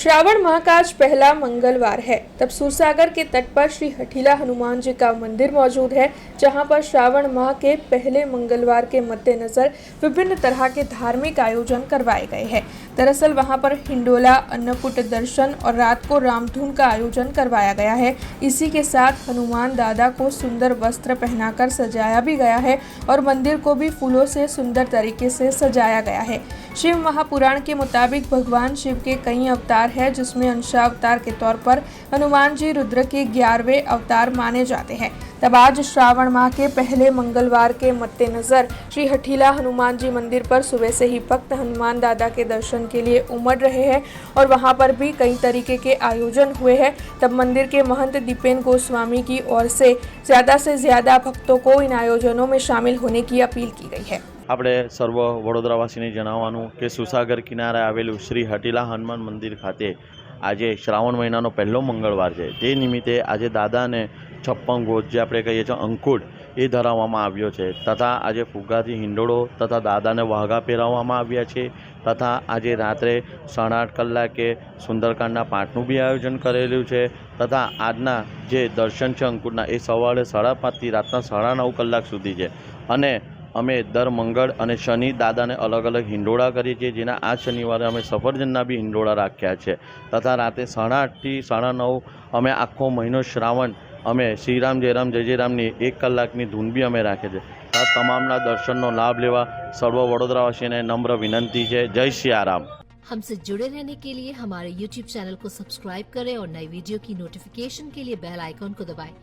श्रावण माह का आज पहला मंगलवार है। तब सूरसागर के तट पर श्री हठीला हनुमान जी का मंदिर मौजूद है, जहां पर श्रावण माह के पहले मंगलवार के मद्देनजर विभिन्न तरह के धार्मिक आयोजन करवाए गए हैं। दरअसल वहां पर हिंडोला, अन्नकूट दर्शन और रात को रामधुन का आयोजन करवाया गया है। इसी के साथ हनुमान दादा को सुंदर वस्त्र पहनाकर सजाया भी गया है और मंदिर को भी फूलों से सुंदर तरीके से सजाया गया है। शिव महापुराण के मुताबिक भगवान शिव के कई अवतार है, जिसमें अंशावतार के तौर पर हनुमान जी रुद्र के 11वें अवतार माने जाते हैं। तब आज श्रावण माह के पहले मंगलवार के मद्देनजर श्री हठीला हनुमान जी मंदिर पर सुबह से ही भक्त हनुमान दादा के दर्शन के लिए उमड़ रहे हैं और वहां पर भी कई तरीके के आयोजन हुए हैं। तब मंदिर के महंत दीपेन गोस्वामी की ओर से ज्यादा भक्तों को इन आयोजनों में शामिल होने की अपील की गई है। આપણે સર્વ વડોદરાવાસીને જણાવવાનું કે સુસાગર કિનારે આવેલું શ્રી હટીલા હનુમાન મંદિર ખાતે આજે શ્રાવણ મહિનાનો પહેલો મંગળવાર છે। તે નિમિત્તે આજે દાદાને 56 ગોચ જે આપણે કહીએ છીએ અંકુટ એ ધરાવવામાં આવ્યો છે તથા આજે ફુગ્ગાથી હિંડોળો તથા દાદાને વાઘા પહેરાવવામાં આવ્યા છે તથા આજે રાત્રે 8:30 કલાકે સુંદરકાંડના પાઠનું બી આયોજન કરેલું છે તથા આજના જે દર્શન છે અંકુટના એ સવારે 5:30 થી રાતના 9:30 કલાક સુધી છે અને અમે દર મંગળ અને શનિ દાદાને અલગ અલગ હિંડોળા કરીએ છીએ, જેના આ શનિવારે અમે સફરજનના બી હિંડોળા રાખ્યા છે તથા રાતે 8:30 થી 9:30 અમે આખો મહિનો શ્રાવણ અમે શ્રીરામ જયરામ જય જયરામની 1 કલાકની ધૂન બી અમે રાખીએ છીએ। આ તમામના દર્શનનો લાભ લેવા સર્વ વડોદરાવાસીને નમ્ર વિનંતી છે। જય સિયારામ। हमसे जुड़े रहने के लिए हमारे YouTube चैनल को सब्सक्राइब करें और नई वीडियो की नोटिफिकेशन के लिए बेल आइकॉन को दबाएं।